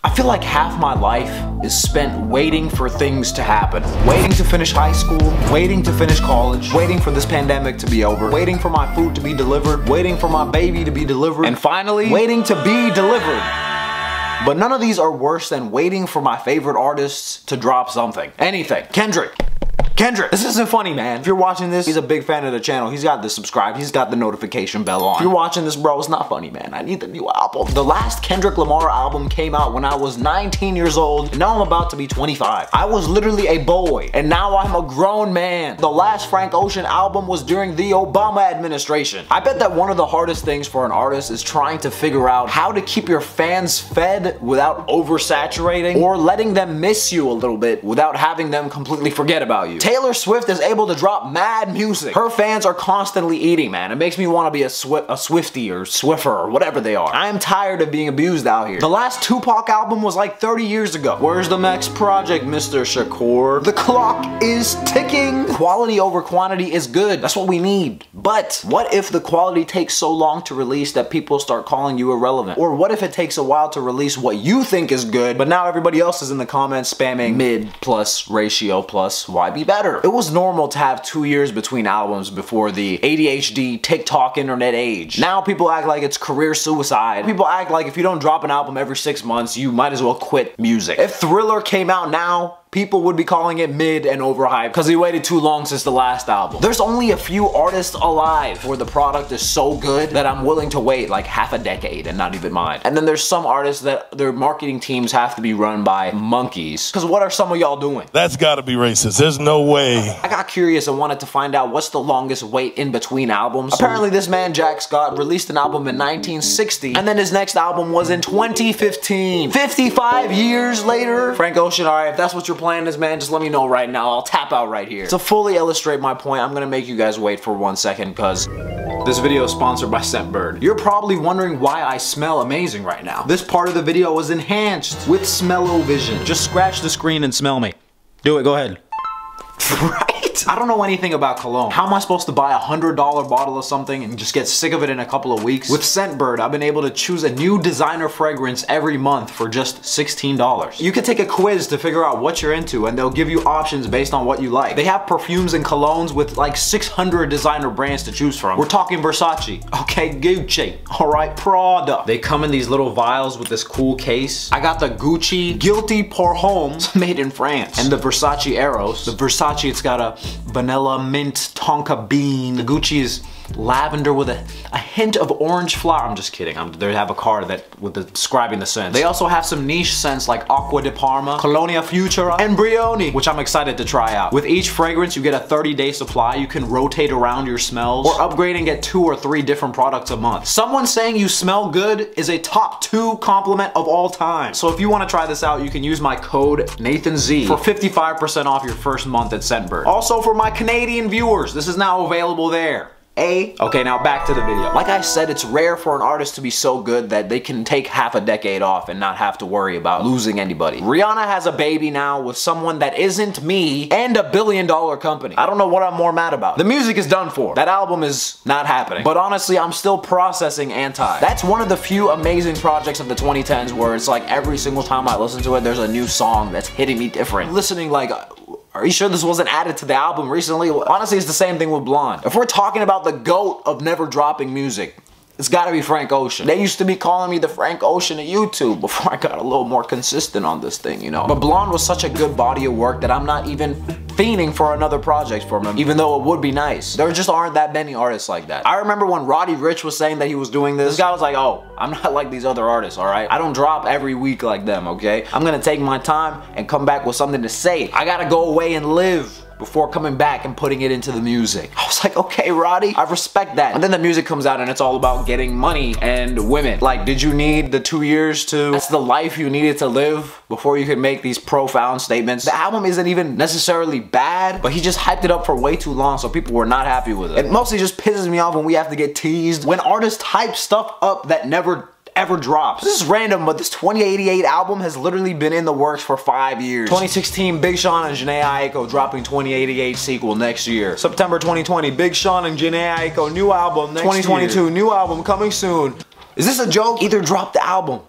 I feel like half my life is spent waiting for things to happen. Waiting to finish high school, waiting to finish college, waiting for this pandemic to be over, waiting for my food to be delivered, waiting for my baby to be delivered, and finally, waiting to be delivered. But none of these are worse than waiting for my favorite artists to drop something. Anything. Kendrick, this isn't funny, man. If you're watching this, he's a big fan of the channel. He's got the subscribe, he's got the notification bell on. If you're watching this, bro, it's not funny, man. I need the new album. The last Kendrick Lamar album came out when I was 19 years old, and now I'm about to be 25. I was literally a boy, and now I'm a grown man. The last Frank Ocean album was during the Obama administration. I bet that one of the hardest things for an artist is trying to figure out how to keep your fans fed without oversaturating, or letting them miss you a little bit without having them completely forget about you. Taylor Swift is able to drop mad music. Her fans are constantly eating, man. It makes me want to be a Swiftie or Swiffer or whatever they are. I am tired of being abused out here. The last Tupac album was like 30 years ago. Where's the next project, Mr. Shakur? The clock is ticking. Quality over quantity is good. That's what we need. But what if the quality takes so long to release that people start calling you irrelevant? Or what if it takes a while to release what you think is good, but now everybody else is in the comments spamming mid plus ratio plus why be better? It was normal to have 2 years between albums before the ADHD, TikTok, internet age. Now people act like it's career suicide. People act like if you don't drop an album every 6 months, you might as well quit music. If Thriller came out now, people would be calling it mid and overhyped because he waited too long since the last album. There's only a few artists alive where the product is so good that I'm willing to wait like half a decade and not even mind. And then there's some artists that their marketing teams have to be run by monkeys. Because what are some of y'all doing? That's gotta be racist. There's no way. I got curious and wanted to find out what's the longest wait in between albums. Apparently this man Jack Scott released an album in 1960 and then his next album was in 2015. 55 years later? Frank Ocean, alright, if that's what you're plan is, man, just let me know right now. I'll tap out right here. To fully illustrate my point, I'm gonna make you guys wait for 1 second because this video is sponsored by Scentbird. You're probably wondering why I smell amazing right now. This part of the video was enhanced with Smell-O-Vision. Just scratch the screen and smell me. Do it, go ahead. Right? I don't know anything about cologne. How am I supposed to buy a $100 bottle of something and just get sick of it in a couple of weeks? With Scentbird, I've been able to choose a new designer fragrance every month for just $16. You can take a quiz to figure out what you're into and they'll give you options based on what you like. They have perfumes and colognes with like 600 designer brands to choose from. We're talking Versace, okay, Gucci, alright, Prada. They come in these little vials with this cool case. I got the Gucci Guilty Pour Homes made in France. And the Versace Eros. The Versace, it's got a vanilla mint tonka bean. The Gucci is lavender with a hint of orange flower. I'm just kidding. They have a card that with describing the scents. They also have some niche scents like Acqua di Parma, Colonia Futura, and Brioni, which I'm excited to try out. With each fragrance, you get a 30-day supply. You can rotate around your smells or upgrade and get 2 or 3 different products a month. Someone saying you smell good is a top 2 compliment of all time. So if you want to try this out, you can use my code NathanZ for 55% off your first month at Scentbird. Also for my Canadian viewers, this is now available there. Okay, now back to the video. Like I said, it's rare for an artist to be so good that they can take half a decade off and not have to worry about losing anybody. Rihanna has a baby now with someone that isn't me and a $1 billion company. I don't know what I'm more mad about. The music is done for. That album is not happening. But honestly, I'm still processing Anti. That's one of the few amazing projects of the 2010s where it's like every single time I listen to it, there's a new song that's hitting me different. Listening like, are you sure this wasn't added to the album recently? Honestly, it's the same thing with Blonde. If we're talking about the GOAT of never dropping music, it's gotta be Frank Ocean. They used to be calling me the Frank Ocean of YouTube before I got a little more consistent on this thing, you know? But Blonde was such a good body of work that I'm not even fiending for another project from him, even though it would be nice. There just aren't that many artists like that. I remember when Roddy Ricch was saying that he was doing this guy was like, oh, I'm not like these other artists, alright? I don't drop every week like them, okay? I'm gonna take my time and come back with something to say. I gotta go away and live before coming back and putting it into the music. I was like, okay, Roddy, I respect that. And then the music comes out and it's all about getting money and women. Like, did you need the 2 years to, that's the life you needed to live before you could make these profound statements? The album isn't even necessarily bad, but he just hyped it up for way too long so people were not happy with it. It mostly just pisses me off when we have to get teased, when artists hype stuff up that never ever drops. This is random, but this 2088 album has literally been in the works for 5 years. 2016, Big Sean and Jhené Aiko dropping 2088 sequel next year. September 2020, Big Sean and Jhené Aiko new album next 2022, year. New album coming soon. Is this a joke? Either drop the album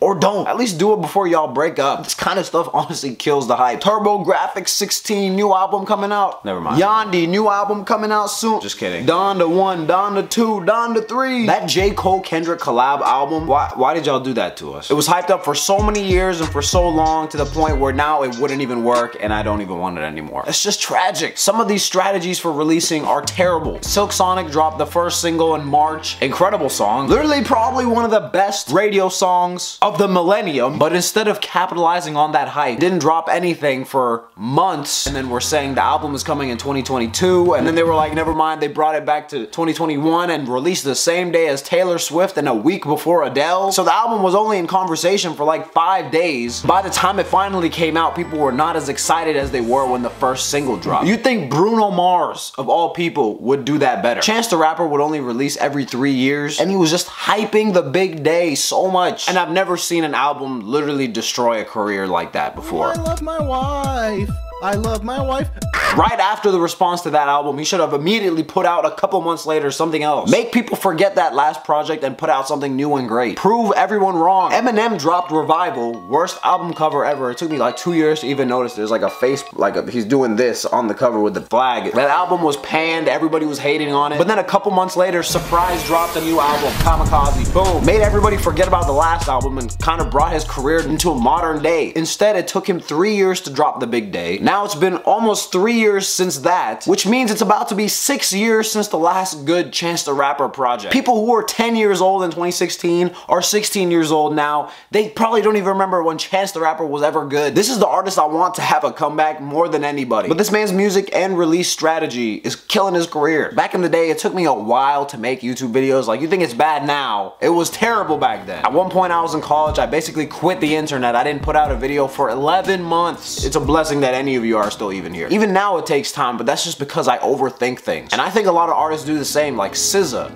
Or don't. At least do it before y'all break up. This kind of stuff honestly kills the hype. TurboGrafx 16, new album coming out. Never mind. Yandhi, new album coming out soon. Just kidding. Donda 1, Donda 2, Donda 3. That J. Cole Kendrick collab album, why did y'all do that to us? It was hyped up for so many years and for so long to the point where now it wouldn't even work and I don't even want it anymore. It's just tragic. Some of these strategies for releasing are terrible. Silk Sonic dropped the first single in March. Incredible song. Literally probably one of the best radio songs of the millennium, but instead of capitalizing on that hype, didn't drop anything for months, and then we're saying the album is coming in 2022, and then they were like, never mind, they brought it back to 2021 and released the same day as Taylor Swift and a week before Adele. So the album was only in conversation for like 5 days. By the time it finally came out, people were not as excited as they were when the first single dropped. You'd think Bruno Mars, of all people, would do that better. Chance the Rapper would only release every 3 years, and he was just hyping the big day so much. And I've never seen an album literally destroy a career like that before. I love my wife. I love my wife. Right after the response to that album, he should have immediately put out a couple months later something else. Make people forget that last project and put out something new and great. Prove everyone wrong. Eminem dropped Revival, worst album cover ever. It took me like 2 years to even notice. There's like a face, he's doing this on the cover with the flag. That album was panned, everybody was hating on it. But then a couple months later, Surprise dropped a new album, Kamikaze, boom. Made everybody forget about the last album and kind of brought his career into a modern day. Instead, it took him 3 years to drop The Big Day. Now it's been almost 3 years since that, which means it's about to be 6 years since the last good Chance the Rapper project. People who were 10 years old in 2016 are 16 years old now. They probably don't even remember when Chance the Rapper was ever good. This is the artist I want to have a comeback more than anybody. But this man's music and release strategy is killing his career. Back in the day, it took me a while to make YouTube videos. Like, you think it's bad now. It was terrible back then. At one point I was in college, I basically quit the internet. I didn't put out a video for 11 months. It's a blessing that any of you are still even here. Even now it takes time, but that's just because I overthink things. And I think a lot of artists do the same, like SZA.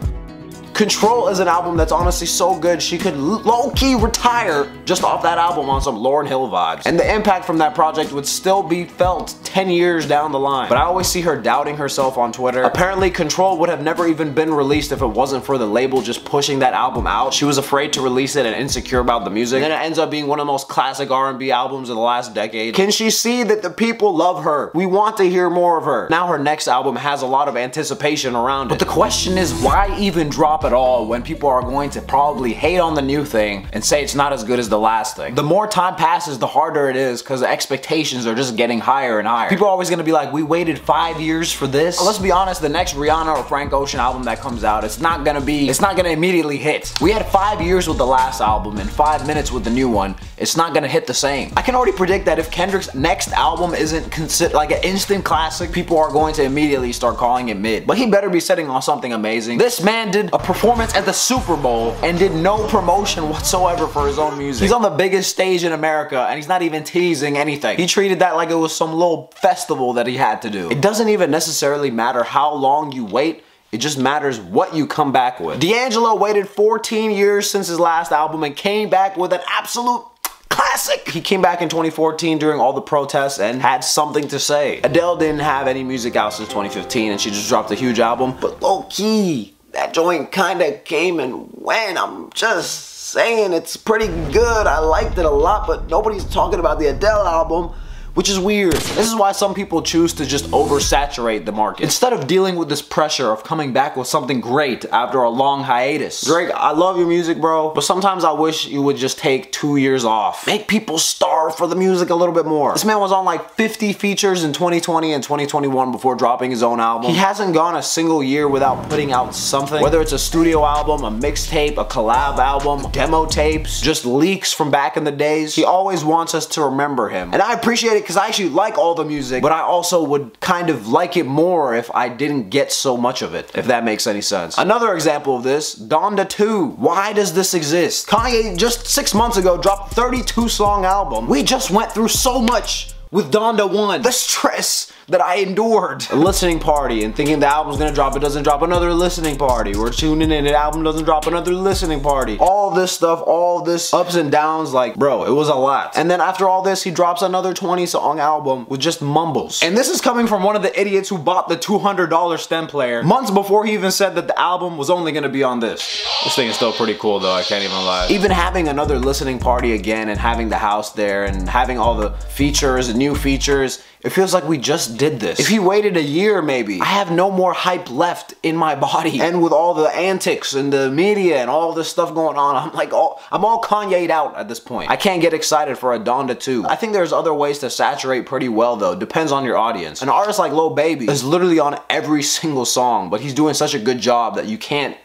Control is an album that's honestly so good she could low-key retire just off that album on some Lauryn Hill vibes. And the impact from that project would still be felt 10 years down the line. But I always see her doubting herself on Twitter. Apparently Control would have never even been released if it wasn't for the label just pushing that album out. She was afraid to release it and insecure about the music. And then it ends up being one of the most classic R&B albums of the last decade. Can she see that the people love her? We want to hear more of her. Now her next album has a lot of anticipation around it. But the question is, why even drop at all when people are going to probably hate on the new thing and say it's not as good as the last thing? The more time passes, the harder it is because the expectations are just getting higher and higher. People are always going to be like, we waited 5 years for this. Let's be honest, the next Rihanna or Frank Ocean album that comes out, it's not going to immediately hit. We had 5 years with the last album and 5 minutes with the new one. It's not going to hit the same. I can already predict that if Kendrick's next album isn't considered like an instant classic, people are going to immediately start calling it mid. But he better be setting on something amazing. This man did a performance at the Super Bowl and did no promotion whatsoever for his own music. He's on the biggest stage in America and he's not even teasing anything. He treated that like it was some little festival that he had to do. It doesn't even necessarily matter how long you wait. It just matters what you come back with. D'Angelo waited 14 years since his last album and came back with an absolute classic. He came back in 2014 during all the protests and had something to say. Adele didn't have any music out since 2015 and she just dropped a huge album. But low-key, that joint kinda came and went. I'm just saying it's pretty good. I liked it a lot, but nobody's talking about the Adele album, which is weird. This is why some people choose to just oversaturate the market instead of dealing with this pressure of coming back with something great after a long hiatus. Drake, I love your music, bro, but sometimes I wish you would just take 2 years off. Make people starve for the music a little bit more. This man was on like 50 features in 2020 and 2021 before dropping his own album. He hasn't gone a single year without putting out something. Whether it's a studio album, a mixtape, a collab album, demo tapes, just leaks from back in the days. He always wants us to remember him. And I appreciate it because I actually like all the music, but I also would kind of like it more if I didn't get so much of it, if that makes any sense. Another example of this, Donda 2. Why does this exist? Kanye just 6 months ago dropped a 32-song album. We just went through so much with Donda 1. The stress, that I endured. A listening party and thinking the album's gonna drop, it doesn't drop, another listening party. We're tuning in, the album doesn't drop, another listening party. All this stuff, all this ups and downs, like, bro, it was a lot. And then after all this, he drops another 20-song album with just mumbles. And this is coming from one of the idiots who bought the $200 stem player months before he even said that the album was only gonna be on this. This thing is still pretty cool though, I can't even lie. Even having another listening party again and having the house there and having all the features and new features, it feels like we just did this. If he waited a year maybe, I have no more hype left in my body. And with all the antics and the media and all this stuff going on, I'm all Kanye'd out at this point. I can't get excited for a Donda 2. I think there's other ways to saturate pretty well though, depends on your audience. An artist like Lil Baby is literally on every single song, but he's doing such a good job that you can't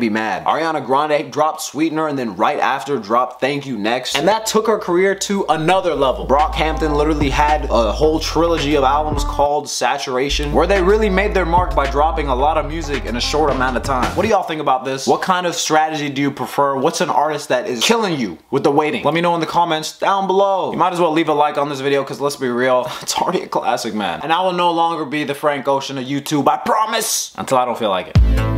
be mad. Ariana Grande dropped Sweetener and then right after dropped Thank You Next. And that took her career to another level. Brockhampton literally had a whole trilogy of albums called Saturation, where they really made their mark by dropping a lot of music in a short amount of time. What do y'all think about this? What kind of strategy do you prefer? What's an artist that is killing you with the waiting? Let me know in the comments down below. You might as well leave a like on this video because let's be real, it's already a classic, man. And I will no longer be the Frank Ocean of YouTube, I promise! Until I don't feel like it.